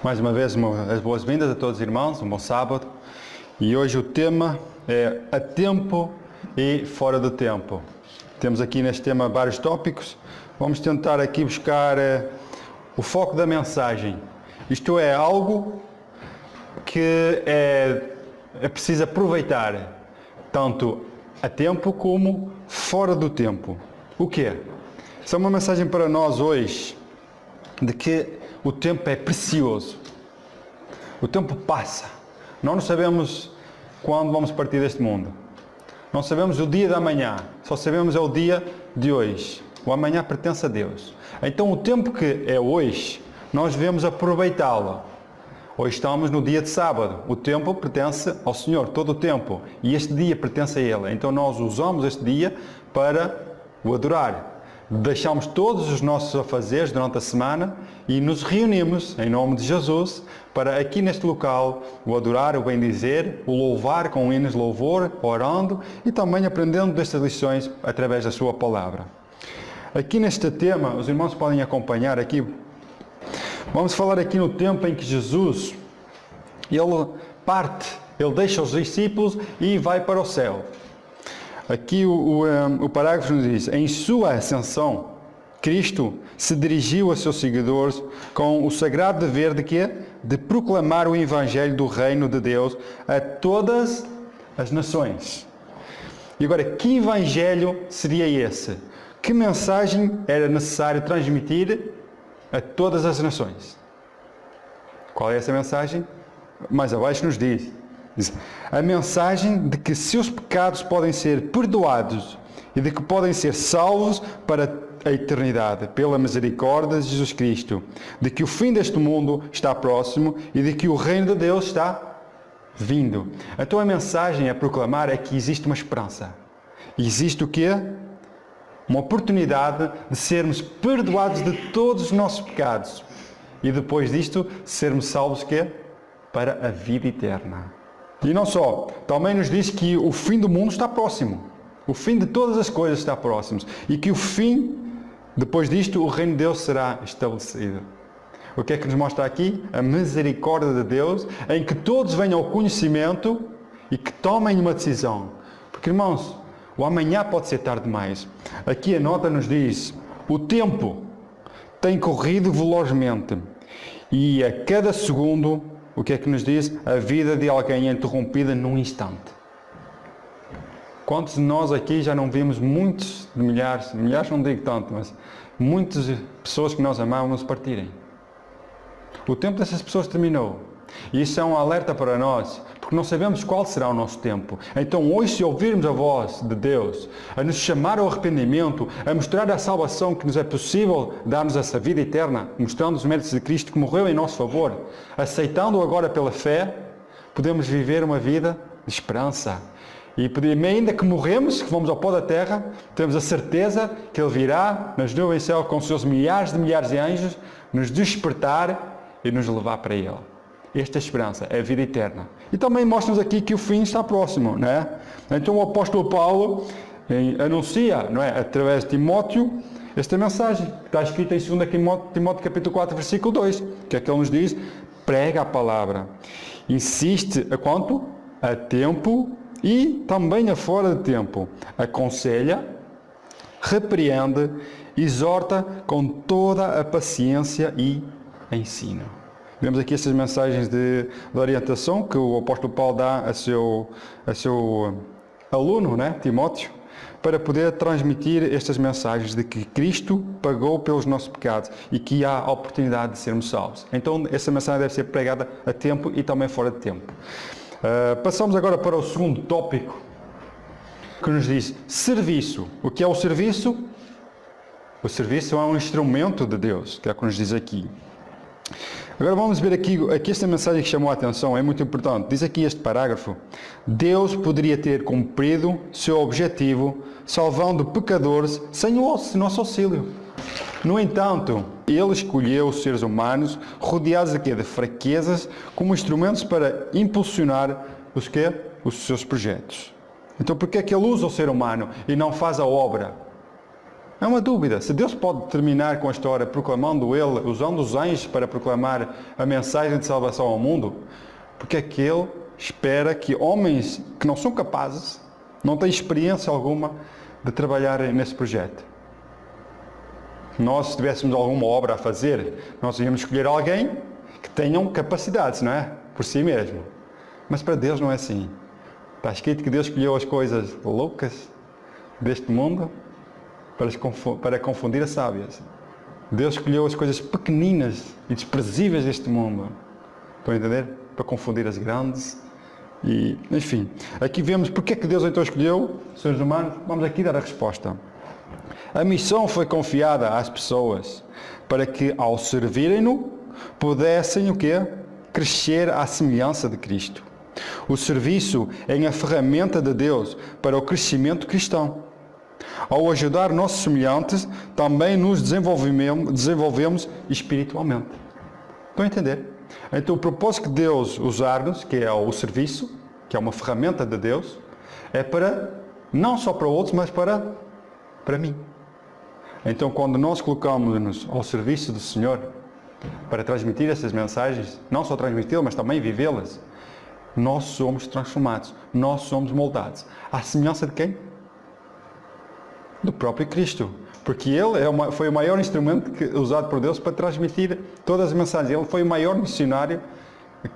Mais uma vez, as boas-vindas a todos os irmãos, um bom sábado. E hoje o tema é a tempo e fora do tempo. Temos aqui neste tema vários tópicos. Vamos tentar aqui buscar o foco da mensagem. Isto é algo que é preciso aproveitar, tanto a tempo como fora do tempo. O quê? Essa é uma mensagem para nós hoje, de que o tempo é precioso. O tempo passa. Não sabemos quando vamos partir deste mundo. Não sabemos o dia da manhã. Só sabemos é o dia de hoje. O amanhã pertence a Deus. Então o tempo que é hoje, nós devemos aproveitá-lo. Hoje estamos no dia de sábado. O tempo pertence ao Senhor, todo o tempo. E este dia pertence a Ele. Então nós usamos este dia para o adorar. Deixamos todos os nossos afazeres durante a semana e nos reunimos em nome de Jesus para aqui neste local o adorar, o bendizer, o louvar com hinos de louvor, orando e também aprendendo destas lições através da sua palavra. Aqui neste tema, os irmãos podem acompanhar aqui. Vamos falar aqui no tempo em que Jesus, ele parte, ele deixa os discípulos e vai para o céu. Aqui o parágrafo nos diz: em sua ascensão, Cristo se dirigiu a seus seguidores com o sagrado dever de quê? De proclamar o Evangelho do Reino de Deus a todas as nações. E agora, que Evangelho seria esse? Que mensagem era necessário transmitir a todas as nações? Qual é essa mensagem? Mais abaixo nos diz a mensagem de que seus pecados podem ser perdoados e de que podem ser salvos para a eternidade pela misericórdia de Jesus Cristo, de que o fim deste mundo está próximo e de que o reino de Deus está vindo. Então a mensagem a proclamar é que existe uma esperança. Existe o quê? Uma oportunidade de sermos perdoados de todos os nossos pecados e depois disto sermos salvos quê? Para a vida eterna. E não só, também nos diz que o fim do mundo está próximo. O fim de todas as coisas está próximo. E que o fim, depois disto, o reino de Deus será estabelecido. O que é que nos mostra aqui? A misericórdia de Deus, em que todos venham ao conhecimento e que tomem uma decisão. Porque, irmãos, o amanhã pode ser tarde demais. Aqui a nota nos diz: o tempo tem corrido velozmente e a cada segundo, o que é que nos diz? A vida de alguém é interrompida num instante. Quantos de nós aqui já não vimos muitos, milhares não digo tanto, mas muitas pessoas que nós amávamos partirem? O tempo dessas pessoas terminou. E isso é um alerta para nós, porque não sabemos qual será o nosso tempo. Então hoje, se ouvirmos a voz de Deus, a nos chamar ao arrependimento, a mostrar a salvação que nos é possível dar-nos essa vida eterna, mostrando os méritos de Cristo que morreu em nosso favor, aceitando-o agora pela fé, podemos viver uma vida de esperança. E ainda que morremos, que vamos ao pó da terra, temos a certeza que Ele virá nas nuvens do céu com os seus milhares de anjos, nos despertar e nos levar para Ele. Esta é a esperança, é a vida eterna. E também mostra-nos aqui que o fim está próximo, não é? Então o apóstolo Paulo anuncia, não é? Através de Timóteo, esta mensagem, que está escrita em 2 Timóteo capítulo 4, versículo 2, que é que ele nos diz: prega a palavra, insiste a quanto? A tempo e também a fora de tempo, aconselha, repreende, exorta com toda a paciência e ensina. Vemos aqui essas mensagens de orientação que o apóstolo Paulo dá a seu aluno, né, Timóteo, para poder transmitir estas mensagens de que Cristo pagou pelos nossos pecados e que há a oportunidade de sermos salvos. Então essa mensagem deve ser pregada a tempo e também fora de tempo. Passamos agora para o segundo tópico, que nos diz serviço. O que é o serviço? O serviço é um instrumento de Deus, que é o que nos diz aqui. Agora vamos ver aqui esta mensagem que chamou a atenção, é muito importante. Diz aqui este parágrafo: Deus poderia ter cumprido seu objetivo salvando pecadores sem o nosso auxílio. No entanto, Ele escolheu os seres humanos rodeados de fraquezas como instrumentos para impulsionar os seus projetos. Então por que é que Ele usa o ser humano e não faz a obra? É uma dúvida. Se Deus pode terminar com a história proclamando Ele, usando os anjos para proclamar a mensagem de salvação ao mundo, porque é que Ele espera que homens que não são capazes, não têm experiência alguma de trabalhar nesse projeto? Nós, se tivéssemos alguma obra a fazer, nós íamos escolher alguém que tenham capacidades, não é? Por si mesmo. Mas para Deus não é assim. Está escrito que Deus escolheu as coisas loucas deste mundo para confundir as sábias. Deus escolheu as coisas pequeninas e desprezíveis deste mundo. Estão a entender? Para confundir as grandes. E, enfim, aqui vemos porque é que Deus então escolheu os seres humanos. Vamos aqui dar a resposta. A missão foi confiada às pessoas para que, ao servirem-no, pudessem o quê? Crescer à semelhança de Cristo. O serviço é a ferramenta de Deus para o crescimento cristão. Ao ajudar nossos semelhantes, também nos desenvolvemos espiritualmente. Estão a entender? Então, o propósito de Deus usar-nos, que é o serviço, que é uma ferramenta de Deus, é para, não só para outros, mas para mim. Então, quando nós colocamos-nos ao serviço do Senhor, para transmitir essas mensagens, não só transmiti-las, mas também vivê-las, nós somos transformados, nós somos moldados. À semelhança de quem? Do próprio Cristo. Porque Ele foi o maior instrumento usado por Deus para transmitir todas as mensagens. Ele foi o maior missionário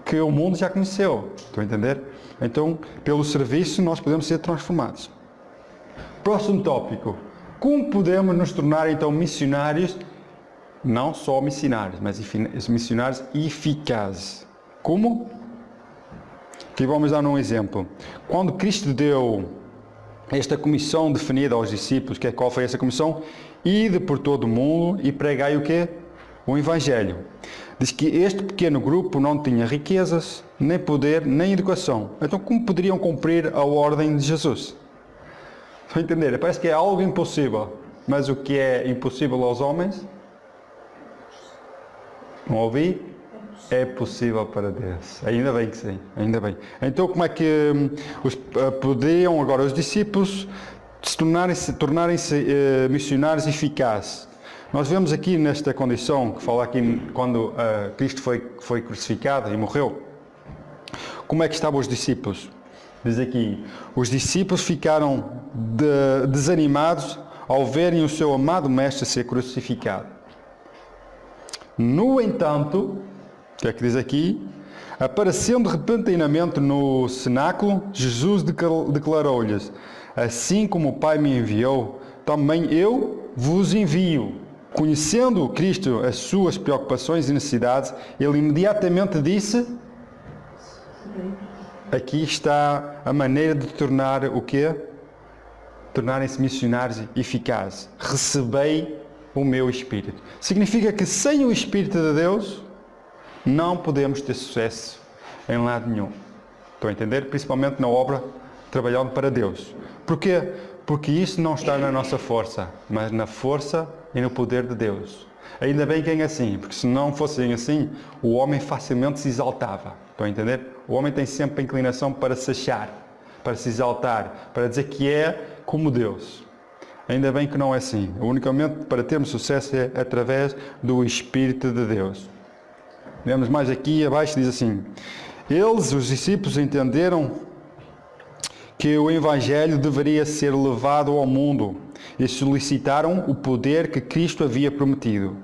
que o mundo já conheceu. Estão a entender? Então, pelo serviço, nós podemos ser transformados. Próximo tópico. Como podemos nos tornar, então, missionários? Não só missionários, mas missionários eficazes. Como? Aqui vamos dar um exemplo. Quando Cristo deu esta comissão definida aos discípulos, qual foi essa comissão? Ide por todo o mundo e pregai o quê? O Evangelho. Diz que este pequeno grupo não tinha riquezas, nem poder, nem educação. Então, como poderiam cumprir a ordem de Jesus? Estão a entender? Parece que é algo impossível. Mas o que é impossível aos homens? Não ouvi? É possível para Deus. Ainda bem que sim. Ainda bem. Então, como é que podiam agora os discípulos tornarem-se missionários eficazes? Nós vemos aqui nesta condição, que fala aqui quando Cristo foi crucificado e morreu. Como é que estavam os discípulos? Diz aqui, os discípulos ficaram desanimados ao verem o seu amado mestre ser crucificado. No entanto, o que é que diz aqui? Aparecendo repentinamente no cenáculo, Jesus declarou-lhes: assim como o Pai me enviou, também eu vos envio. Conhecendo Cristo as suas preocupações e necessidades, ele imediatamente disse: aqui está a maneira de tornar o quê? Tornarem-se missionários eficazes. Recebei o meu Espírito. Significa que sem o Espírito de Deus, não podemos ter sucesso em lado nenhum. Estão a entender? Principalmente na obra, trabalhando para Deus. Porquê? Porque isso não está na nossa força, mas na força e no poder de Deus. Ainda bem que é assim, porque se não fosse assim, o homem facilmente se exaltava. Estão a entender? O homem tem sempre a inclinação para se achar, para se exaltar, para dizer que é como Deus. Ainda bem que não é assim. Unicamente para termos sucesso é através do Espírito de Deus. Vemos mais aqui abaixo, diz assim: eles, os discípulos, entenderam que o Evangelho deveria ser levado ao mundo e solicitaram o poder que Cristo havia prometido.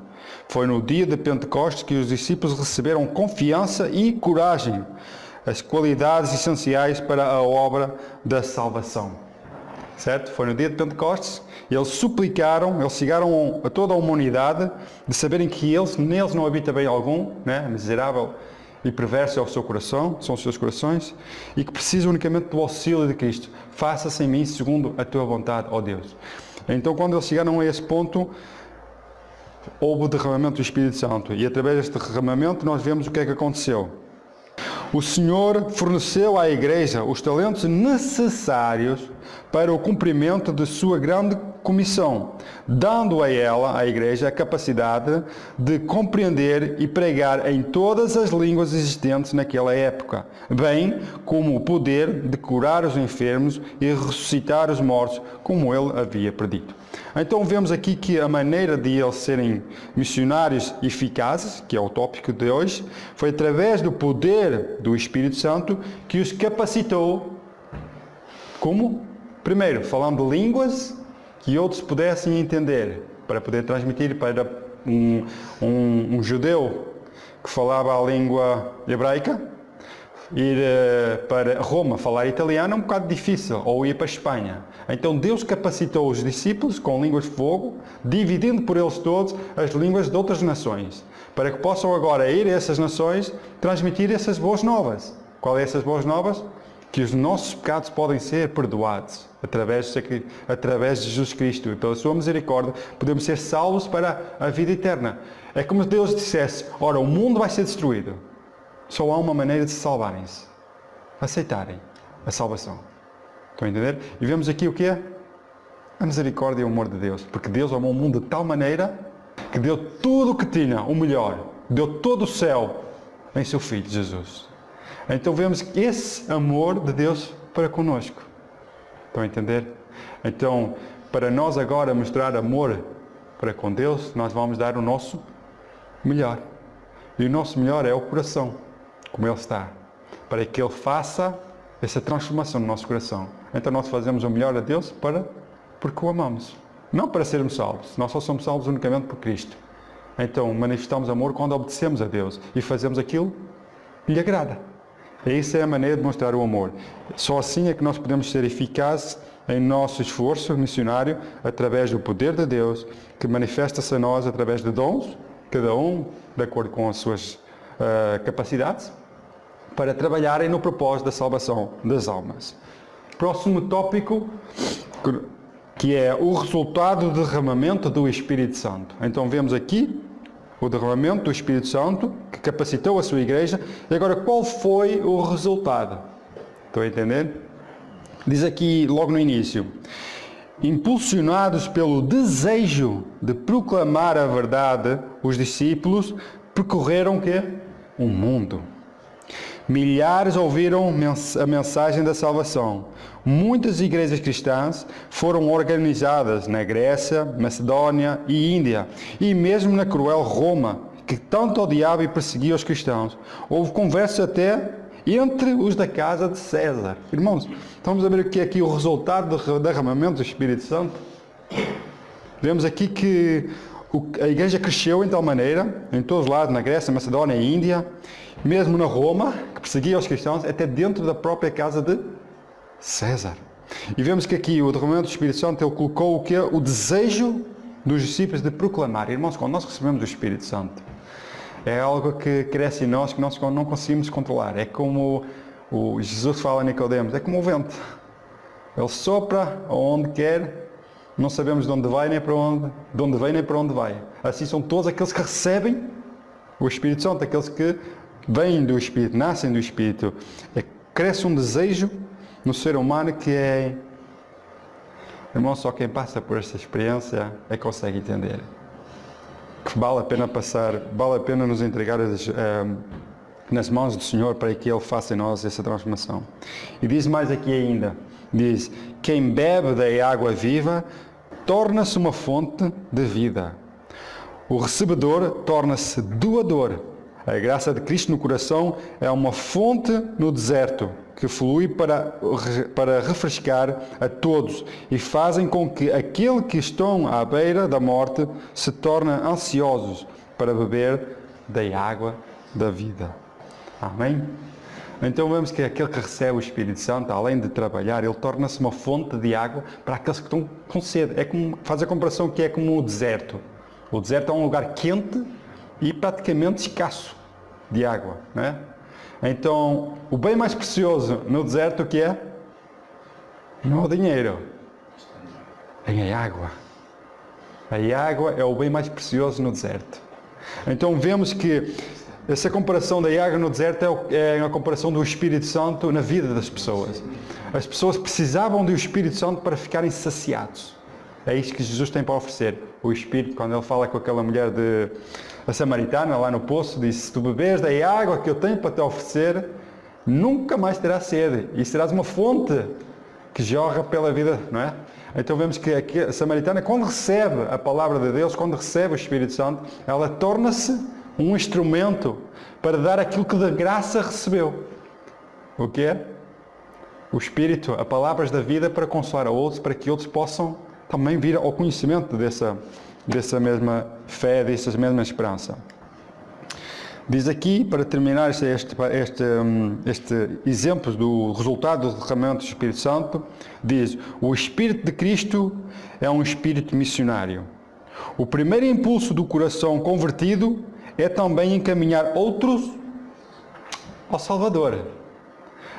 Foi no dia de Pentecostes que os discípulos receberam confiança e coragem, as qualidades essenciais para a obra da salvação. Certo? Foi no dia de Pentecostes, eles suplicaram, eles chegaram a toda a humanidade de saberem que neles não habita bem algum, né? Miserável e perverso é o seu coração, são os seus corações, e que precisam unicamente do auxílio de Cristo. Faça-se em mim segundo a tua vontade, ó Deus. Então, quando eles chegaram a esse ponto, houve o derramamento do Espírito Santo, e através deste derramamento nós vemos o que é que aconteceu. O Senhor forneceu à Igreja os talentos necessários para o cumprimento de sua grande comissão, dando a ela, à igreja, a capacidade de compreender e pregar em todas as línguas existentes naquela época, bem como o poder de curar os enfermos e ressuscitar os mortos, como ele havia predito. Então vemos aqui que a maneira de eles serem missionários eficazes, que é o tópico de hoje, foi através do poder do Espírito Santo que os capacitou. Como? Primeiro, falando de línguas que outros pudessem entender, para poder transmitir para um judeu que falava a língua hebraica, ir para Roma falar italiano é um bocado difícil, ou ir para a Espanha. Então Deus capacitou os discípulos com línguas de fogo, dividindo por eles todos as línguas de outras nações, para que possam agora ir a essas nações transmitir essas boas novas. Qual é essas boas novas? Que os nossos pecados podem ser perdoados através de Jesus Cristo, e pela sua misericórdia podemos ser salvos para a vida eterna. É como se Deus dissesse: ora, o mundo vai ser destruído, só há uma maneira de se salvarem-se: aceitarem a salvação. Estão a entender? E vemos aqui o que é? A misericórdia e o amor de Deus, porque Deus amou o mundo de tal maneira que deu tudo o que tinha, o melhor, deu todo o céu em seu Filho Jesus. Então vemos esse amor de Deus para conosco. Estão a entender? Então, para nós agora mostrar amor para com Deus, nós vamos dar o nosso melhor. E o nosso melhor é o coração, como Ele está, para que Ele faça essa transformação no nosso coração. Então nós fazemos o melhor a Deus porque o amamos. Não para sermos salvos. Nós só somos salvos unicamente por Cristo. Então manifestamos amor quando obedecemos a Deus e fazemos aquilo que lhe agrada. E isso é a maneira de mostrar o amor. Só assim é que nós podemos ser eficazes em nosso esforço missionário através do poder de Deus, que manifesta-se a nós através de dons, cada um de acordo com as suas capacidades, para trabalharem no propósito da salvação das almas. Próximo tópico, que é o resultado do derramamento do Espírito Santo. Então vemos aqui o derramamento do Espírito Santo, que capacitou a sua igreja. E agora, qual foi o resultado? Estão a entender? Diz aqui, logo no início: impulsionados pelo desejo de proclamar a verdade, os discípulos percorreram o quê? O mundo. Milhares ouviram a mensagem da salvação. Muitas igrejas cristãs foram organizadas na Grécia, Macedónia e Índia, e mesmo na cruel Roma, que tanto odiava e perseguia os cristãos. Houve conversas até entre os da casa de César. Irmãos, estamos a ver o que é aqui o resultado do derramamento do Espírito Santo? Vemos aqui que a igreja cresceu em tal maneira, em todos os lados, na Grécia, Macedónia e Índia, mesmo na Roma, que perseguia os cristãos, até dentro da própria casa de César. E vemos que aqui o derramamento do Espírito Santo, ele colocou o quê? O desejo dos discípulos de proclamar. Irmãos, quando nós recebemos o Espírito Santo, é algo que cresce em nós, que nós não conseguimos controlar. É como o Jesus fala a Nicodemos, é como o vento. Ele sopra onde quer, não sabemos de onde vai nem para onde, de onde vem nem para onde vai. Assim são todos aqueles que recebem o Espírito Santo, aqueles que vêm do Espírito, nascem do Espírito. Cresce um desejo no ser humano que é... Irmão, só quem passa por esta experiência é que consegue entender. Que vale a pena passar, vale a pena nos entregar nas mãos do Senhor para que Ele faça em nós essa transformação. E diz mais aqui ainda, diz: quem bebe da água viva torna-se uma fonte de vida. O recebedor torna-se doador. A graça de Cristo no coração é uma fonte no deserto que flui para refrescar a todos e fazem com que aqueles que estão à beira da morte se tornem ansiosos para beber da água da vida. Amém? Então vemos que aquele que recebe o Espírito Santo, além de trabalhar, ele torna-se uma fonte de água para aqueles que estão com sede. É como, faz a comparação que é como o deserto. O deserto é um lugar quente e praticamente escasso de água, não é? Então, o bem mais precioso no deserto o que é? Não é o dinheiro, é a água. A água é o bem mais precioso no deserto. Então vemos que essa comparação da água no deserto é a comparação do Espírito Santo na vida das pessoas. As pessoas precisavam do Espírito Santo para ficarem saciados. É isto que Jesus tem para oferecer. O Espírito, quando ele fala com aquela mulher a samaritana, lá no poço, disse: se tu beberes da água que eu tenho para te oferecer, nunca mais terás sede. E serás uma fonte que jorra pela vida, não é? Então vemos que a samaritana, quando recebe a palavra de Deus, quando recebe o Espírito Santo, ela torna-se um instrumento para dar aquilo que de graça recebeu. O que é? O Espírito, a palavras da vida para consolar a outros, para que outros possam também vir ao conhecimento dessa mesma fé, dessa mesma esperança. Diz aqui, para terminar este exemplo do resultado do derramamento do Espírito Santo, diz: o Espírito de Cristo é um Espírito missionário. O primeiro impulso do coração convertido é também encaminhar outros ao Salvador.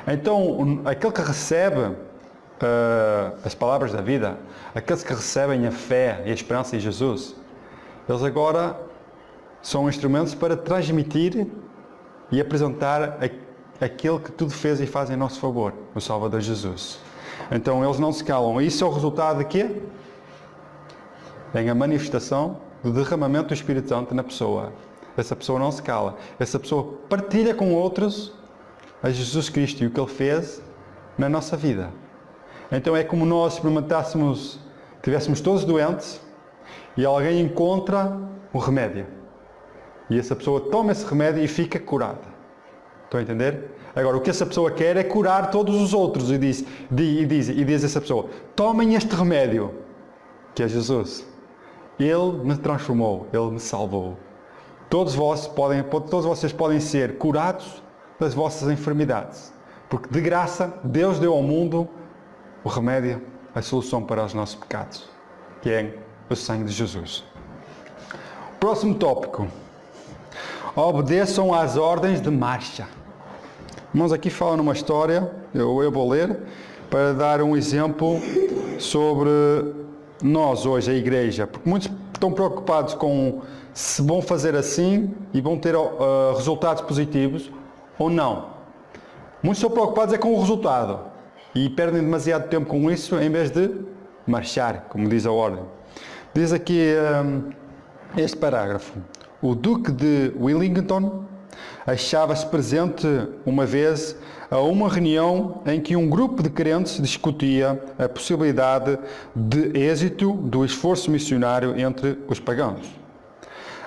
Então, aquele que recebe as palavras da vida, aqueles que recebem a fé e a esperança em Jesus, eles agora são instrumentos para transmitir e apresentar aquele que tudo fez e faz em nosso favor, o Salvador Jesus. Então eles não se calam. Isso é o resultado de quê? Tem a manifestação do derramamento do Espírito Santo na pessoa. Essa pessoa não se cala. Essa pessoa partilha com outros a Jesus Cristo e o que Ele fez na nossa vida. Então é como nós experimentássemos, estivéssemos todos doentes e alguém encontra um remédio. E essa pessoa toma esse remédio e fica curada. Estão a entender? Agora, o que essa pessoa quer é curar todos os outros. E diz essa pessoa: tomem este remédio, que é Jesus. Ele me transformou, Ele me salvou. Todos vocês podem ser curados das vossas enfermidades. Porque de graça, Deus deu ao mundo o remédio, a solução para os nossos pecados, que é o sangue de Jesus. Próximo tópico. Obedeçam às ordens de marcha. Irmãos, aqui fala numa história, eu vou ler, para dar um exemplo sobre nós hoje, a igreja. Porque muitos estão preocupados com se vão fazer assim e vão ter resultados positivos ou não. Muitos estão preocupados com o resultado e perdem demasiado tempo com isso em vez de marchar, como diz a ordem. Diz aqui este parágrafo. O Duque de Wellington achava-se presente uma vez a uma reunião em que um grupo de crentes discutia a possibilidade de êxito do esforço missionário entre os pagãos.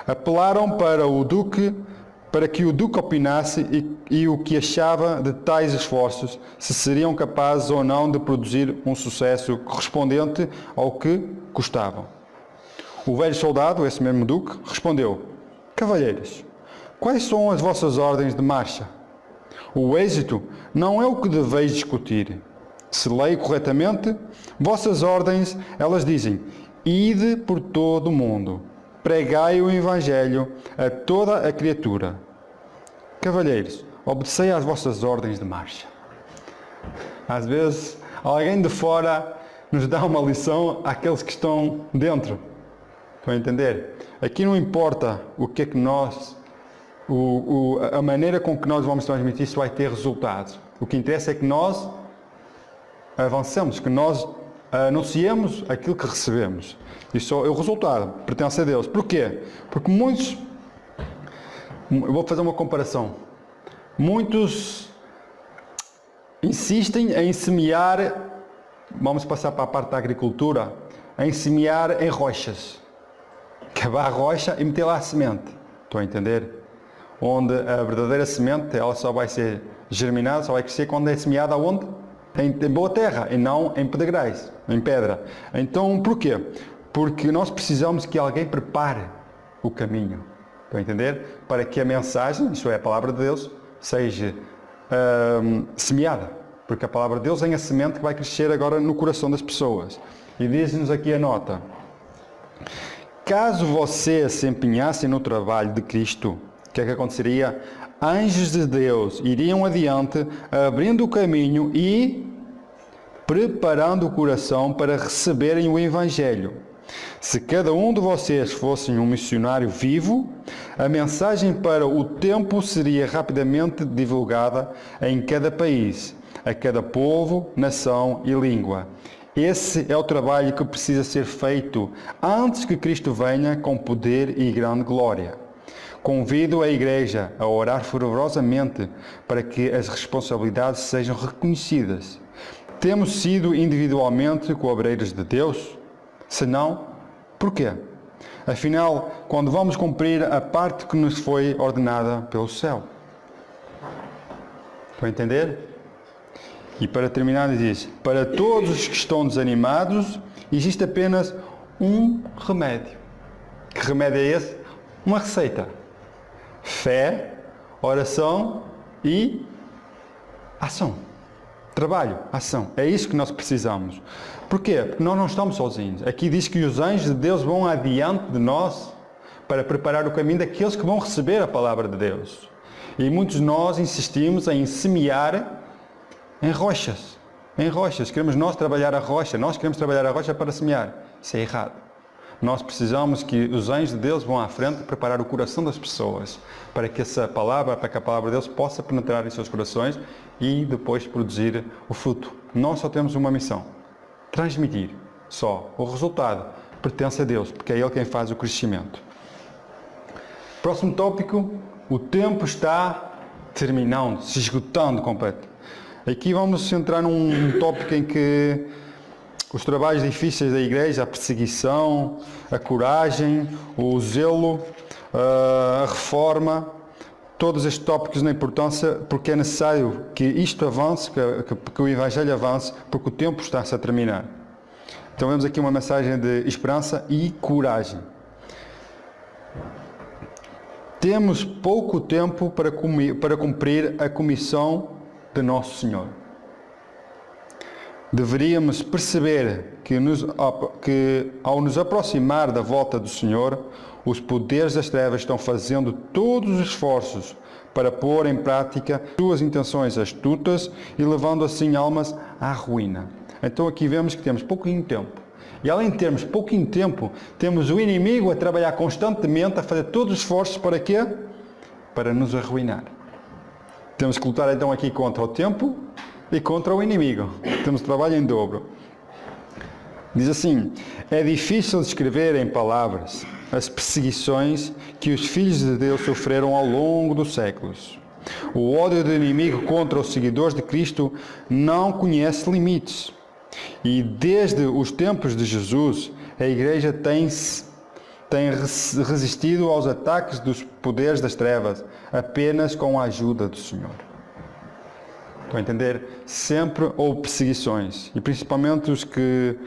Apelaram para que o Duque opinasse e o que achava de tais esforços, se seriam capazes ou não de produzir um sucesso correspondente ao que custavam. O velho soldado, esse mesmo Duque, respondeu: cavalheiros, quais são as vossas ordens de marcha? O êxito não é o que deveis discutir. Se leio corretamente, vossas ordens, elas dizem: ide por todo o mundo, pregai o Evangelho a toda a criatura. Cavalheiros, obedecei às vossas ordens de marcha. Às vezes, alguém de fora nos dá uma lição àqueles que estão dentro. Estão a entender? Aqui não importa o que é que nós, a maneira com que nós vamos transmitir, isso vai ter resultados. O que interessa é que nós avancemos, que nós anunciemos aquilo que recebemos. Isso é o resultado, pertence a Deus. Porquê? Porque muitos, eu vou fazer uma comparação, muitos insistem em semear, vamos passar para a parte da agricultura, em semear em rochas. Cavar a rocha e meter lá a semente. Estão a entender? Onde a verdadeira semente, ela só vai ser germinada, só vai crescer quando é semeada aonde? Em boa terra e não em pedregais, em pedra. Então, porquê? Porque nós precisamos que alguém prepare o caminho. Estão a entender? Para que a mensagem, isto é, a palavra de Deus, seja semeada. Porque a palavra de Deus é a semente que vai crescer agora no coração das pessoas. E diz-nos aqui a nota: caso vocês se empenhassem no trabalho de Cristo, o que é que aconteceria? Anjos de Deus iriam adiante, abrindo o caminho e preparando o coração para receberem o Evangelho. Se cada um de vocês fossem um missionário vivo, a mensagem para o tempo seria rapidamente divulgada em cada país, a cada povo, nação e língua. Esse é o trabalho que precisa ser feito antes que Cristo venha com poder e grande glória. Convido a Igreja a orar fervorosamente para que as responsabilidades sejam reconhecidas. Temos sido individualmente colaboradores de Deus? Se não, porquê? Afinal, quando vamos cumprir a parte que nos foi ordenada pelo céu? Estão a entender? E para terminar diz, para todos os que estão desanimados, existe apenas um remédio. Que remédio é esse? Uma receita. Fé, oração e ação. Trabalho, ação. É isso que nós precisamos. Porquê? Porque nós não estamos sozinhos. Aqui diz que os anjos de Deus vão adiante de nós para preparar o caminho daqueles que vão receber a palavra de Deus. E muitos de nós insistimos em semear em rochas. Em rochas. Queremos nós trabalhar a rocha. Nós queremos trabalhar a rocha para semear. Isso é errado. Nós precisamos que os anjos de Deus vão à frente preparar o coração das pessoas para que essa palavra, para que a palavra de Deus possa penetrar em seus corações e depois produzir o fruto. Nós só temos uma missão: transmitir. Só. O resultado pertence a Deus, porque é Ele quem faz o crescimento. Próximo tópico: o tempo está terminando, se esgotando completo. Aqui vamos entrar num tópico em que os trabalhos difíceis da igreja, a perseguição, a coragem, o zelo, a reforma, todos estes tópicos na importância, porque é necessário que isto avance, que o Evangelho avance, porque o tempo está-se a terminar. Então vemos aqui uma mensagem de esperança e coragem. Temos pouco tempo para cumprir a comissão de Nosso Senhor. Deveríamos perceber que ao nos aproximar da volta do Senhor, os poderes das trevas estão fazendo todos os esforços para pôr em prática suas intenções astutas e levando assim almas à ruína. Então aqui vemos que temos pouquinho tempo. E além de termos pouquinho tempo, temos o inimigo a trabalhar constantemente, a fazer todos os esforços para quê? Para nos arruinar. Temos que lutar então aqui contra o tempo e contra o inimigo. Temos trabalho em dobro. Diz assim: é difícil descrever em palavras as perseguições que os filhos de Deus sofreram ao longo dos séculos. O ódio do inimigo contra os seguidores de Cristo não conhece limites. E desde os tempos de Jesus, a Igreja tem resistido aos ataques dos poderes das trevas apenas com a ajuda do Senhor. Estão a entender? Sempre houve perseguições. E principalmente os que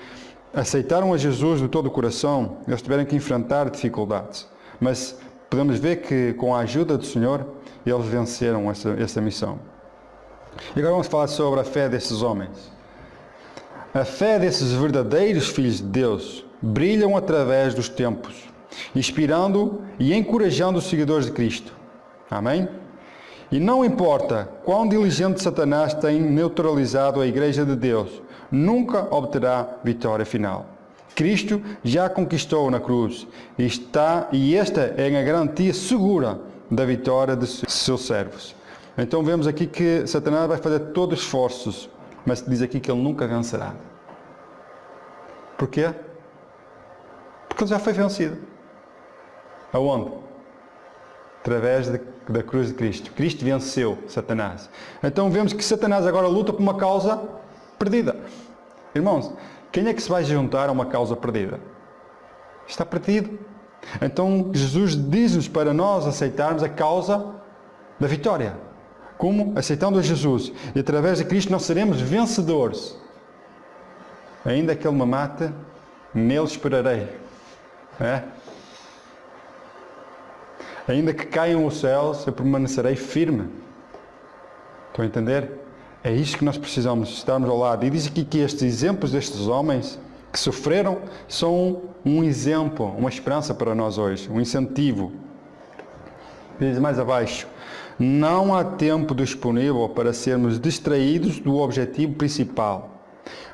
aceitaram a Jesus de todo o coração, eles tiveram que enfrentar dificuldades. Mas podemos ver que com a ajuda do Senhor, eles venceram essa missão. E agora vamos falar sobre a fé desses homens. A fé desses verdadeiros filhos de Deus brilham através dos tempos, inspirando e encorajando os seguidores de Cristo. Amém? E não importa quão diligente Satanás tem neutralizado a Igreja de Deus, nunca obterá vitória final. Cristo já conquistou na cruz e esta é a garantia segura da vitória de seus servos. Então vemos aqui que Satanás vai fazer todos os esforços, mas diz aqui que ele nunca vencerá. Porquê? Porque ele já foi vencido. Aonde? Através da cruz de Cristo. Cristo venceu Satanás. Então vemos que Satanás agora luta por uma causa perdida. Irmãos, quem é que se vai juntar a uma causa perdida? Está perdido. Então Jesus diz-nos para nós aceitarmos a causa da vitória. Como? Aceitando a Jesus. E através de Cristo nós seremos vencedores. Ainda que Ele me mate, nele esperarei. É? Ainda que caiam os céus, eu permanecerei firme. Estão a entender? É isso que nós precisamos, estarmos ao lado. E diz aqui que estes exemplos destes homens que sofreram são um exemplo, uma esperança para nós hoje, um incentivo. Diz mais abaixo: não há tempo disponível para sermos distraídos do objetivo principal.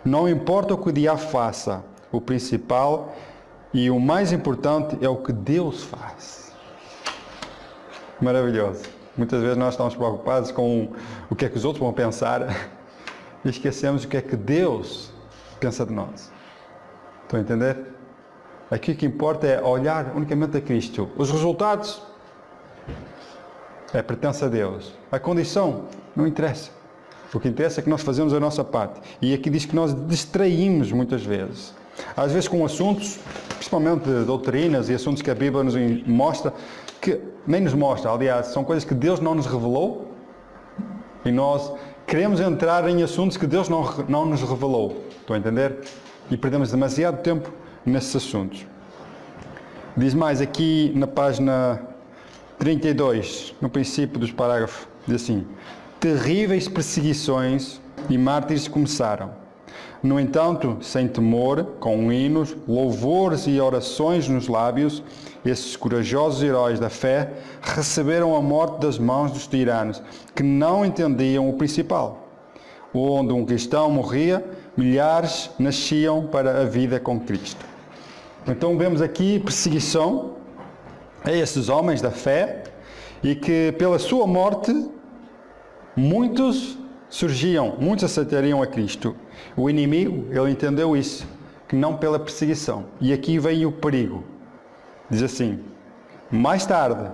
Não importa o que o diabo faça, o principal e o mais importante é o que Deus faz. Maravilhoso. Muitas vezes nós estamos preocupados com o que é que os outros vão pensar e esquecemos o que é que Deus pensa de nós. Estão a entender? Aqui o que importa é olhar unicamente a Cristo. Os resultados pertence a Deus. A condição não interessa. O que interessa é que nós fazemos a nossa parte. E aqui diz que nós distraímos muitas vezes. Às vezes com assuntos, principalmente doutrinas e assuntos que a Bíblia nos mostra, que nem nos mostra, aliás, são coisas que Deus não nos revelou e nós queremos entrar em assuntos que Deus não nos revelou. Estão a entender? E perdemos demasiado tempo nesses assuntos. Diz mais aqui na página 32, no princípio dos parágrafos, diz assim: terríveis perseguições e mártires começaram. No entanto, sem temor, com hinos, louvores e orações nos lábios, esses corajosos heróis da fé receberam a morte das mãos dos tiranos, que não entendiam o principal. Onde um cristão morria, milhares nasciam para a vida com Cristo. Então vemos aqui perseguição a esses homens da fé, e que pela sua morte muitos surgiam, muitos aceitariam a Cristo. O inimigo, ele entendeu isso, que não pela perseguição. E aqui vem o perigo. Diz assim: mais tarde,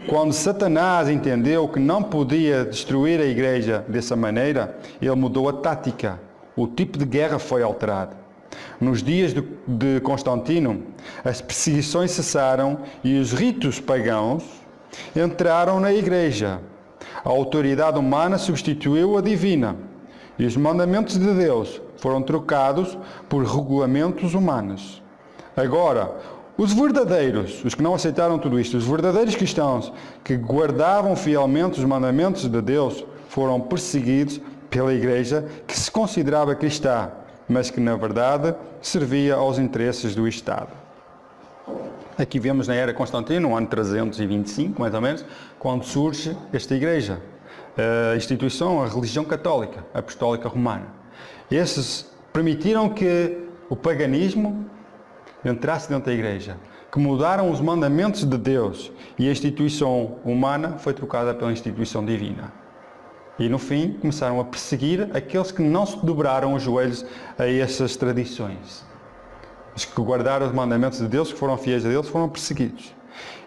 quando Satanás entendeu que não podia destruir a igreja dessa maneira, ele mudou a tática. O tipo de guerra foi alterado. Nos dias de Constantino, as perseguições cessaram e os ritos pagãos entraram na igreja. A autoridade humana substituiu a divina e os mandamentos de Deus foram trocados por regulamentos humanos. Agora, os verdadeiros, os que não aceitaram tudo isto, os verdadeiros cristãos que guardavam fielmente os mandamentos de Deus, foram perseguidos pela igreja que se considerava cristã, mas que na verdade servia aos interesses do Estado. Aqui vemos na era Constantino, no ano 325, mais ou menos, quando surge esta igreja, a instituição, a religião católica, apostólica romana. Esses permitiram que o paganismo entrasse dentro da igreja, que mudaram os mandamentos de Deus, e a instituição humana foi trocada pela instituição divina. E no fim começaram a perseguir aqueles que não se dobraram os joelhos a essas tradições. Os que guardaram os mandamentos de Deus, que foram fiéis a Deus, foram perseguidos.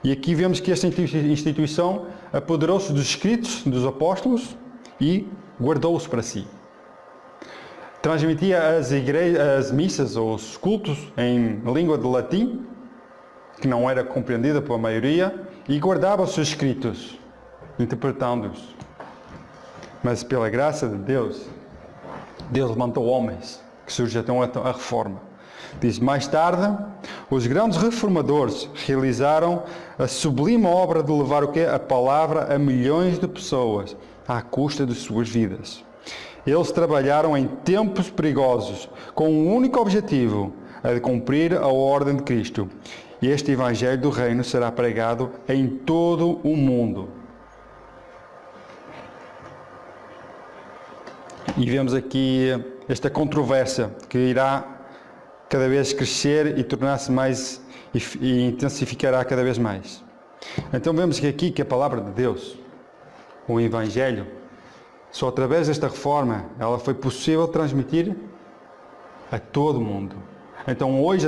E aqui vemos que esta instituição apoderou-se dos escritos dos apóstolos e guardou-os para si. Transmitia as missas ou os cultos em língua de latim, que não era compreendida pela maioria, e guardava os seus escritos, interpretando-os. Mas pela graça de Deus, Deus levantou homens, que surge então a reforma. Diz, mais tarde, os grandes reformadores realizaram a sublime obra de levar o quê? A palavra a milhões de pessoas, à custa de suas vidas. Eles trabalharam em tempos perigosos, com um único objetivo, a de cumprir a ordem de Cristo. E este Evangelho do Reino será pregado em todo o mundo. E vemos aqui esta controvérsia que irá cada vez crescer e tornar-se mais e intensificará cada vez mais. Então vemos que aqui que a palavra de Deus, o Evangelho, só através desta reforma ela foi possível transmitir a todo o mundo. Então hoje,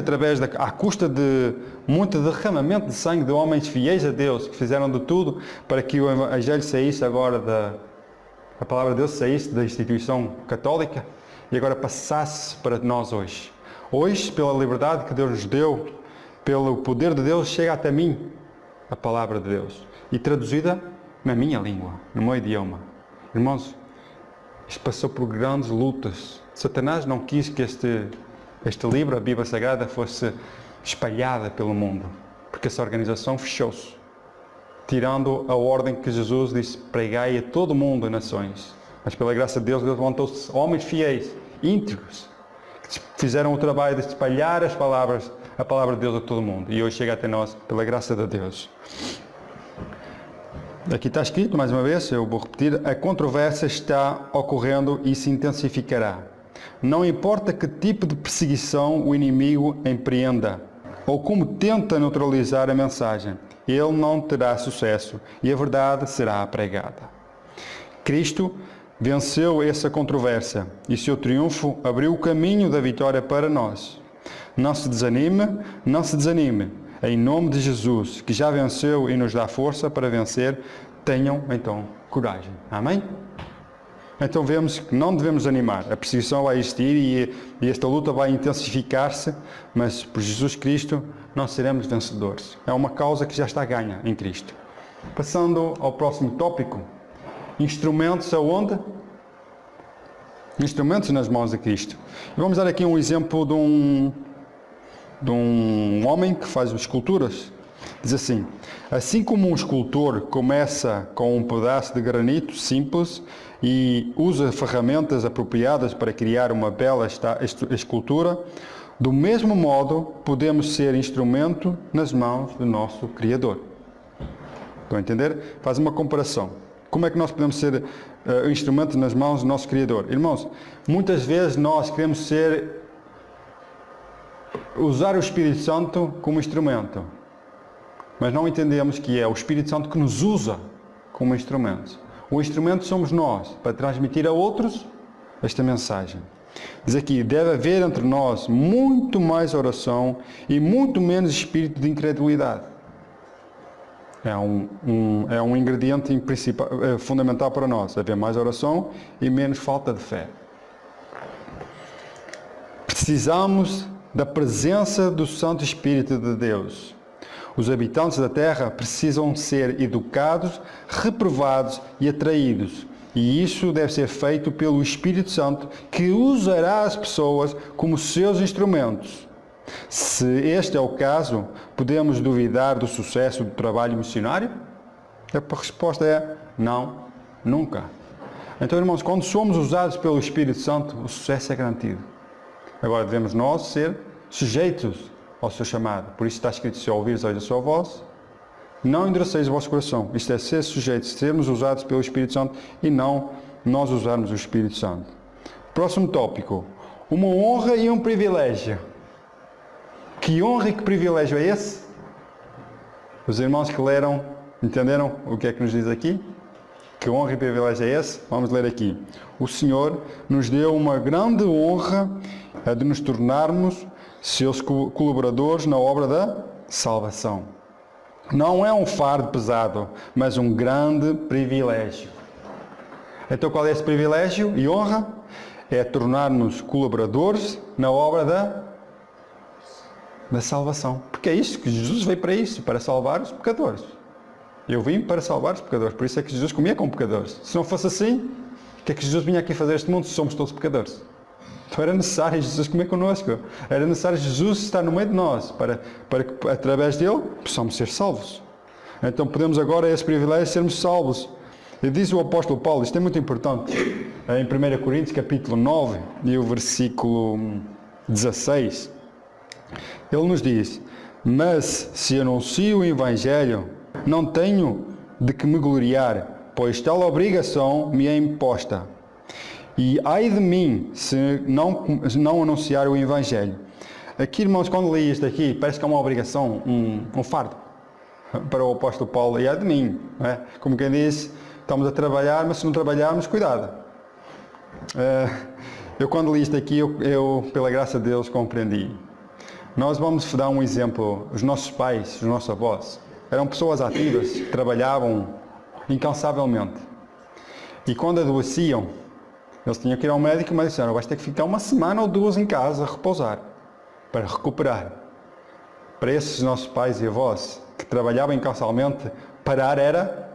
à custa de muito derramamento de sangue de homens fiéis a Deus, que fizeram de tudo para que o Evangelho saísse agora a palavra de Deus saísse da instituição católica e agora passasse para nós hoje. Hoje, pela liberdade que Deus nos deu, pelo poder de Deus, chega até mim a palavra de Deus. E traduzida na minha língua, no meu idioma. Irmãos, isto passou por grandes lutas. Satanás não quis que este livro, a Bíblia Sagrada, fosse espalhada pelo mundo. Porque essa organização fechou-se. Tirando a ordem que Jesus disse, pregai a todo o mundo, nações. Mas pela graça de Deus, Deus levantou-se homens fiéis, íntegros, que fizeram o trabalho de espalhar a palavra de Deus a todo o mundo. E hoje chega até nós, pela graça de Deus. Aqui está escrito, mais uma vez, eu vou repetir, a controvérsia está ocorrendo e se intensificará. Não importa que tipo de perseguição o inimigo empreenda, ou como tenta neutralizar a mensagem, ele não terá sucesso e a verdade será pregada. Cristo venceu essa controvérsia e seu triunfo abriu o caminho da vitória para nós. Não se desanime, não se desanime. Em nome de Jesus, que já venceu e nos dá força para vencer, tenham então coragem. Amém? Então vemos que não devemos animar. A perseguição vai existir e esta luta vai intensificar-se, mas por Jesus Cristo nós seremos vencedores. É uma causa que já está ganha em Cristo. Passando ao próximo tópico. Instrumentos aonde? Instrumentos nas mãos de Cristo. E vamos dar aqui um exemplo de um homem que faz esculturas. Diz assim como um escultor começa com um pedaço de granito simples e usa ferramentas apropriadas para criar uma bela escultura, do mesmo modo podemos ser instrumento nas mãos do nosso Criador. Estão a entender? Faz uma comparação. Como é que nós podemos ser instrumento nas mãos do nosso Criador? Irmãos, muitas vezes nós queremos usar o Espírito Santo como instrumento, mas não entendemos que é o Espírito Santo que nos usa como instrumento. O instrumento somos nós, para transmitir a outros esta mensagem. Diz aqui, deve haver entre nós muito mais oração e muito menos espírito de incredulidade. É um ingrediente principal, fundamental para nós, haver mais oração e menos falta de fé. Precisamos da presença do Santo Espírito de Deus. Os habitantes da terra precisam ser educados, reprovados e atraídos. E isso deve ser feito pelo Espírito Santo, que usará as pessoas como seus instrumentos. Se este é o caso, podemos duvidar do sucesso do trabalho missionário? A resposta é não, nunca. Então, irmãos, quando somos usados pelo Espírito Santo, o sucesso é garantido. Agora devemos nós ser sujeitos ao seu chamado. Por isso está escrito, se ouvires hoje a sua voz, não endureceis o vosso coração. Isto é ser sujeitos, sermos usados pelo Espírito Santo e não nós usarmos o Espírito Santo. Próximo tópico. Uma honra e um privilégio. Que honra e que privilégio é esse? Os irmãos que leram, entenderam o que é que nos diz aqui? Que honra e privilégio é esse? Vamos ler aqui. O Senhor nos deu uma grande honra, a de nos tornarmos seus colaboradores na obra da salvação. Não é um fardo pesado, mas um grande privilégio. Então qual é esse privilégio e honra? É tornar-nos colaboradores na obra da salvação. Porque é isso que Jesus veio para isso, para salvar os pecadores. Eu vim para salvar os pecadores, por isso é que Jesus comia com pecadores. Se não fosse assim, o que é que Jesus vinha aqui fazer este mundo se somos todos pecadores? Então era necessário Jesus comer connosco. Era necessário Jesus estar no meio de nós, para que através dele possamos ser salvos. Então podemos agora esse privilégio de sermos salvos. E diz o apóstolo Paulo, isto é muito importante, em 1 Coríntios capítulo 9 e o versículo 16, ele nos diz, mas se anuncio o Evangelho, não tenho de que me gloriar, pois tal obrigação me é imposta. E ai de mim se não anunciar o Evangelho. Aqui, irmãos, quando li isto aqui, parece que é uma obrigação, um fardo para o apóstolo Paulo. E ai de mim, não é? Como quem disse, estamos a trabalhar, mas se não trabalharmos, cuidado. Eu quando li isto aqui, eu pela graça de Deus, compreendi. Nós vamos dar um exemplo. Os nossos pais, os nossos avós, eram pessoas ativas, que trabalhavam incansavelmente. E quando adoeciam, eles tinham que ir ao médico, mas disseram, vais ter que ficar uma semana ou duas em casa a repousar, para recuperar. Para esses nossos pais e avós, que trabalhavam incansavelmente, parar era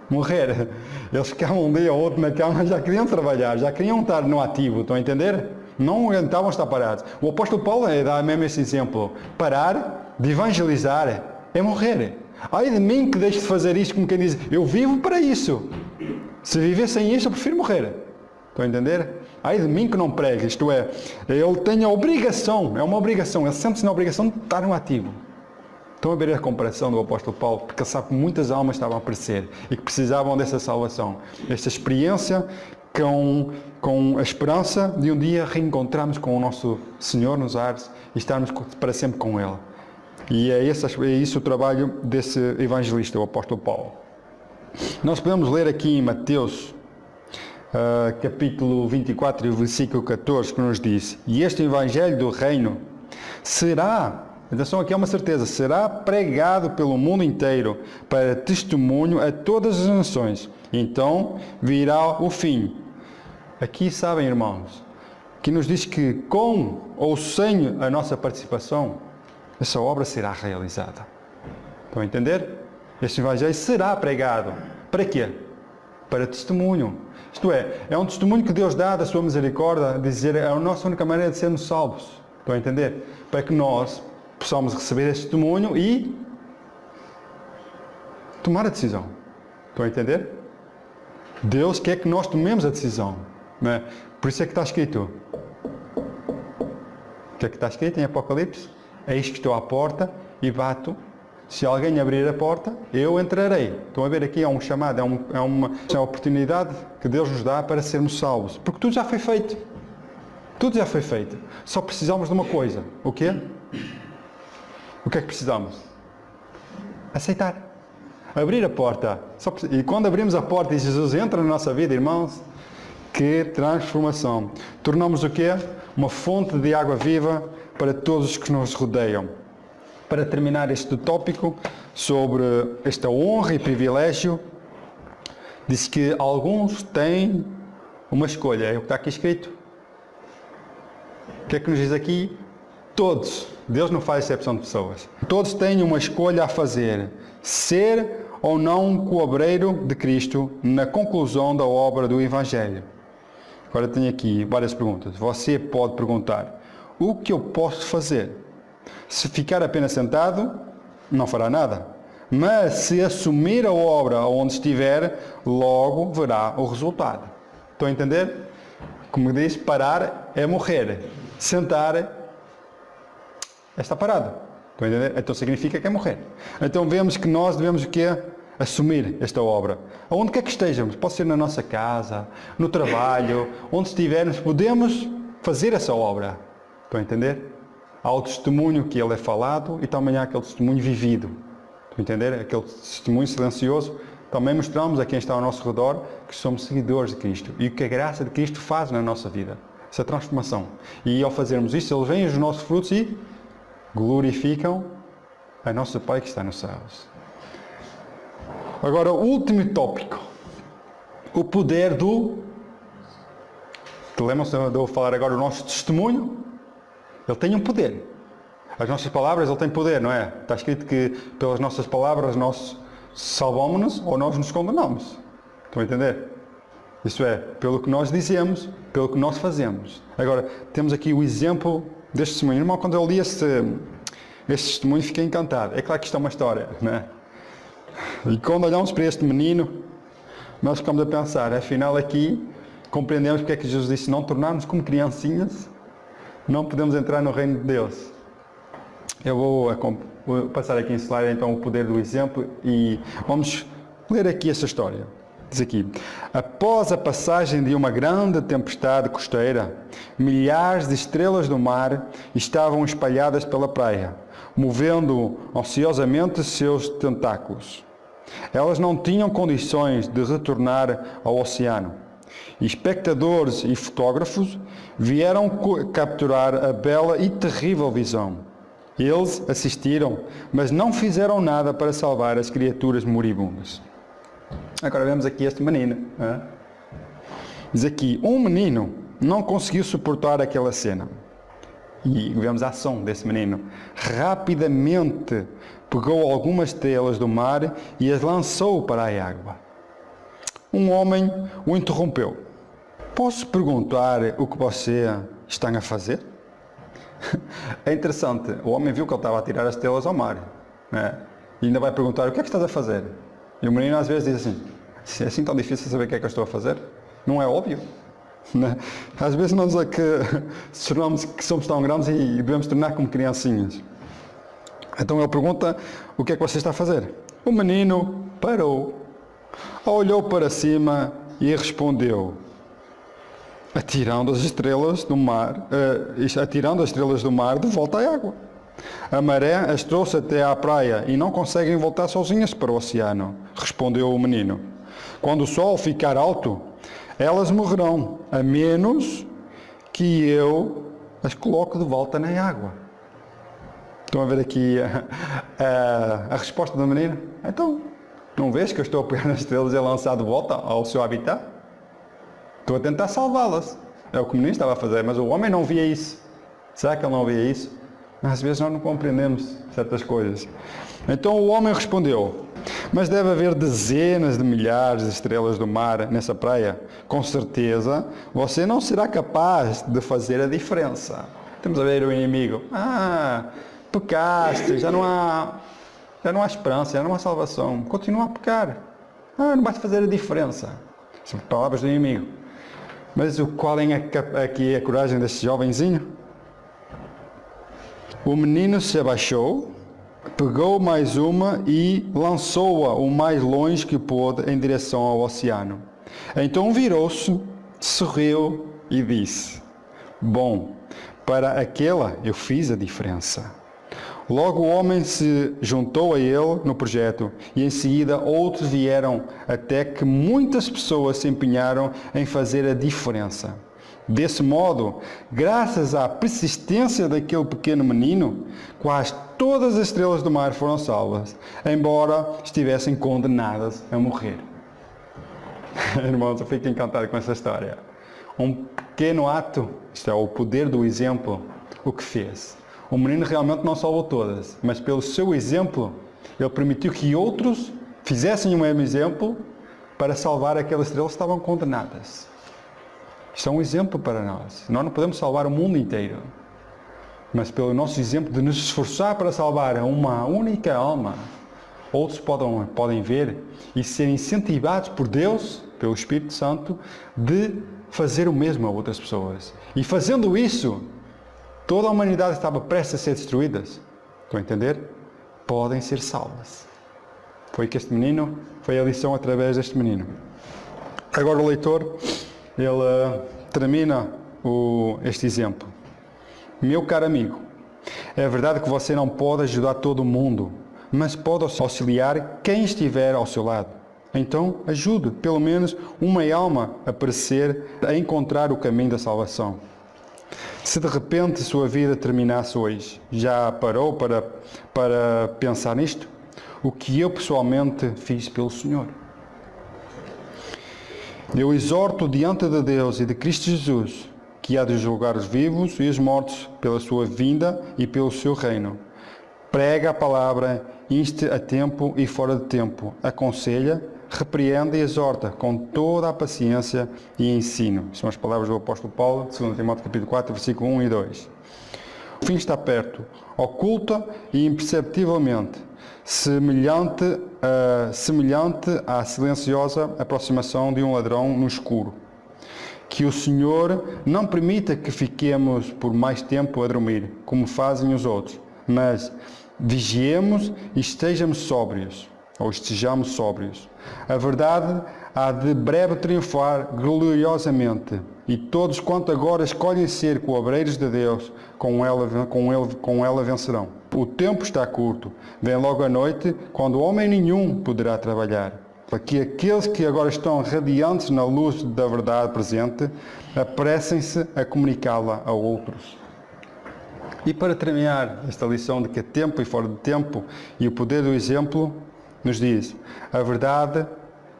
morrer. Eles ficavam um dia ou outro na cama, já queriam trabalhar, já queriam estar no ativo, estão a entender? Não aguentavam estar parados. O apóstolo Paulo dá mesmo esse exemplo. Parar de evangelizar é morrer. Ai de mim que deixe de fazer isto, como quem diz, eu vivo para isso. Se viver sem isto, eu prefiro morrer. Estão a entender? Ai de mim que não pregue, isto é, ele tem a obrigação, é uma obrigação, ele sente-se na obrigação de estar no ativo. Estão a ver a comparação do apóstolo Paulo, porque ele sabe que muitas almas estavam a aparecer e que precisavam dessa salvação, desta experiência com a esperança de um dia reencontrarmos com o nosso Senhor nos ares e estarmos para sempre com Ele. E é isso o trabalho desse evangelista, o apóstolo Paulo. Nós podemos ler aqui em Mateus capítulo 24 e versículo 14, que nos diz: e este Evangelho do Reino será, atenção, aqui é uma certeza, será pregado pelo mundo inteiro para testemunho a todas as nações. Então virá o fim. Aqui sabem, irmãos, que nos diz que com ou sem a nossa participação, essa obra será realizada. Estão a entender? Este Evangelho será pregado. Para quê? Para testemunho. Isto é um testemunho que Deus dá da sua misericórdia, de dizer, é a nossa única maneira de sermos salvos. Estão a entender? Para que nós possamos receber este testemunho e tomar a decisão. Estão a entender? Deus quer que nós tomemos a decisão. Não é? Por isso é que está escrito. O que é que está escrito em Apocalipse? Eis que estou à porta e bato. Se alguém abrir a porta, eu entrarei. Estão a ver aqui, é um chamado, é uma oportunidade que Deus nos dá para sermos salvos. Porque tudo já foi feito. Tudo já foi feito. Só precisamos de uma coisa. O quê? O que é que precisamos? Aceitar. Abrir a porta. E quando abrimos a porta e Jesus entra na nossa vida, irmãos, que transformação. Tornamos o quê? Uma fonte de água viva para todos os que nos rodeiam. Para terminar este tópico sobre esta honra e privilégio, diz que alguns têm uma escolha. É o que está aqui escrito. O que é que nos diz aqui? Todos. Deus não faz exceção de pessoas. Todos têm uma escolha a fazer. Ser ou não um cobreiro de Cristo na conclusão da obra do Evangelho. Agora tenho aqui várias perguntas. Você pode perguntar: o que eu posso fazer? Se ficar apenas sentado, não fará nada. Mas se assumir a obra onde estiver, logo verá o resultado. Estão a entender? Como diz, parar é morrer. Sentar é estar parado. Estão a entender? Então significa que é morrer. Então vemos que nós devemos o quê? Assumir esta obra. Aonde quer que estejamos, pode ser na nossa casa, no trabalho, onde estivermos, podemos fazer essa obra. Estão a entender? Há o testemunho que ele é falado e também há aquele testemunho vivido. Estão a entender? Aquele testemunho silencioso. Também mostramos a quem está ao nosso redor que somos seguidores de Cristo e o que a graça de Cristo faz na nossa vida. Essa transformação. E ao fazermos isso, Ele vem os nossos frutos e glorificam a nosso Pai que está nos céus. Agora, o último tópico. O poder do... Lembram-se de eu falar agora o nosso testemunho? Ele tem um poder. As nossas palavras, ele tem poder, não é? Está escrito que pelas nossas palavras nós salvamos-nos ou nós nos condenamos. Estão a entender? Isso é, pelo que nós dizemos, pelo que nós fazemos. Agora, temos aqui o exemplo deste testemunho. Irmão, quando eu li este testemunho, fiquei encantado. É claro que isto é uma história, não é? E quando olhamos para este menino, nós ficamos a pensar, afinal aqui, compreendemos porque é que Jesus disse, não tornarmos como criancinhas, não podemos entrar no reino de Deus. Eu vou passar aqui em slide então o poder do exemplo e vamos ler aqui essa história. Diz aqui: após a passagem de uma grande tempestade costeira, milhares de estrelas do mar estavam espalhadas pela praia, movendo ansiosamente seus tentáculos. Elas não tinham condições de retornar ao oceano. Espectadores e fotógrafos vieram capturar a bela e terrível visão. Eles assistiram, mas não fizeram nada para salvar as criaturas moribundas. Agora vemos aqui este menino. Diz aqui, um menino não conseguiu suportar aquela cena. E vemos a ação desse menino. Rapidamente pegou algumas estrelas do mar e as lançou para a água. Um homem o interrompeu. Posso perguntar o que você está a fazer? É interessante. O homem viu que ele estava a tirar as estrelas ao mar. Né? E ainda vai perguntar, o que é que estás a fazer? E o menino às vezes diz assim, é assim tão difícil saber o que é que eu estou a fazer? Não é óbvio? Né? Às vezes nós é que tornamos que somos tão grandes e devemos tornar como criancinhas. Então ele pergunta, o que é que você está a fazer? O menino parou, olhou para cima e respondeu, atirando as estrelas do mar de volta à água. A maré as trouxe até à praia e não conseguem voltar sozinhas para o oceano, respondeu o menino. Quando o sol ficar alto, elas morrerão, a menos que eu as coloque de volta na água. Estão a ver aqui a resposta do menino? Então, não vês que eu estou a pegar nas estrelas e a lançar de volta ao seu habitat? Estou a tentar salvá-las. É o que o menino estava a fazer, mas o homem não via isso. Será que ele não via isso? Às vezes nós não compreendemos certas coisas. Então o homem respondeu: mas deve haver dezenas de milhares de estrelas do mar nessa praia. Com certeza você não será capaz de fazer a diferença. Temos a ver o inimigo. Pecaste, já não há esperança, já não há salvação. Continua a pecar. Não vais fazer a diferença. São palavras do inimigo. Mas qual é aqui a coragem deste jovenzinho? O menino se abaixou, pegou mais uma e lançou-a o mais longe que pôde em direção ao oceano. Então virou-se, sorriu e disse: bom, para aquela eu fiz a diferença. Logo o homem se juntou a ele no projeto e em seguida outros vieram, até que muitas pessoas se empenharam em fazer a diferença. Desse modo, graças à persistência daquele pequeno menino, quase todas as estrelas do mar foram salvas, embora estivessem condenadas a morrer. Irmãos, eu fico encantado com essa história. Um pequeno ato, isto é o poder do exemplo, o que fez. O menino realmente não salvou todas, mas pelo seu exemplo, ele permitiu que outros fizessem o mesmo exemplo para salvar aquelas estrelas que estavam condenadas. Isto é um exemplo para nós. Nós não podemos salvar o mundo inteiro, mas pelo nosso exemplo de nos esforçar para salvar uma única alma, outros podem ver e ser incentivados por Deus, pelo Espírito Santo, de fazer o mesmo a outras pessoas. E fazendo isso, toda a humanidade estava prestes a ser destruída. Estão a entender? Podem ser salvas. Foi que foi a lição através deste menino. Agora o leitor, ele termina este exemplo. Meu caro amigo, é verdade que você não pode ajudar todo mundo, mas pode auxiliar quem estiver ao seu lado. Então, ajude pelo menos uma alma a encontrar o caminho da salvação. Se de repente sua vida terminasse hoje, já parou para pensar nisto? O que eu pessoalmente fiz pelo Senhor? Eu exorto diante de Deus e de Cristo Jesus, que há de julgar os vivos e os mortos pela sua vinda e pelo seu reino. Prega a palavra, inste a tempo e fora de tempo, aconselha, repreende e exorta com toda a paciência e ensino. São as palavras do apóstolo Paulo, 2 Timóteo capítulo 4, versículo 1 e 2. O fim está perto, oculta e imperceptivelmente, semelhante à silenciosa aproximação de um ladrão no escuro. Que o Senhor não permita que fiquemos por mais tempo a dormir, como fazem os outros, mas vigiemos e estejamos sóbrios. A verdade há de breve triunfar gloriosamente, e todos quanto agora escolhem ser coobreiros de Deus, com ela vencerão. O tempo está curto, vem logo a noite, quando homem nenhum poderá trabalhar. Para que aqueles que agora estão radiantes na luz da verdade presente, apressem-se a comunicá-la a outros. E para terminar esta lição de que é tempo e fora de tempo, e o poder do exemplo, nos diz: a verdade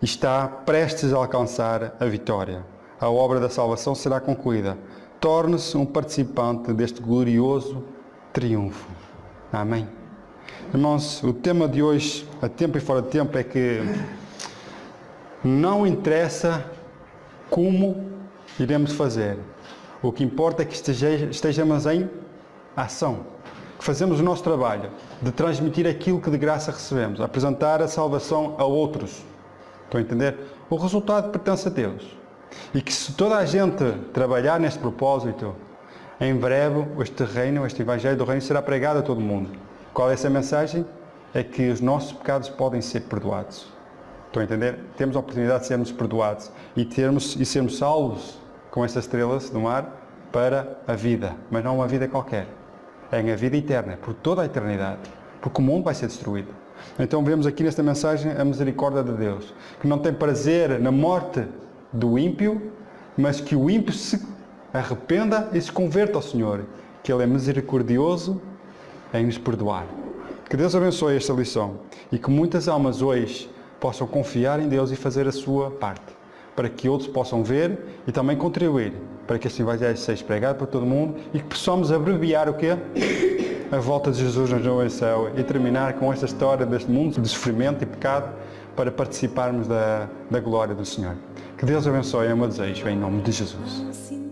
está prestes a alcançar a vitória. A obra da salvação será concluída. Torne-se um participante deste glorioso triunfo. Amém. Irmãos, o tema de hoje, a tempo e fora de tempo, é que não interessa como iremos fazer. O que importa é que estejamos em ação. Que fazemos o nosso trabalho de transmitir aquilo que de graça recebemos, apresentar a salvação a outros. Estão a entender? O resultado pertence a Deus. E que se toda a gente trabalhar neste propósito, em breve este Evangelho do Reino será pregado a todo mundo. Qual é essa mensagem? É que os nossos pecados podem ser perdoados. Estão a entender? Temos a oportunidade de sermos perdoados e sermos salvos com estas estrelas do mar para a vida, mas não uma vida qualquer. É a vida eterna, por toda a eternidade, porque o mundo vai ser destruído. Então vemos aqui nesta mensagem a misericórdia de Deus, que não tem prazer na morte do ímpio, mas que o ímpio se arrependa e se converta ao Senhor, que Ele é misericordioso em nos perdoar. Que Deus abençoe esta lição e que muitas almas hoje possam confiar em Deus e fazer a sua parte, para que outros possam ver e também contribuir, para que este Evangelho seja pregado para todo mundo e que possamos abreviar o quê? A volta de Jesus no novo céu e terminar com esta história deste mundo de sofrimento e pecado para participarmos da glória do Senhor. Que Deus abençoe, é o meu desejo, em nome de Jesus.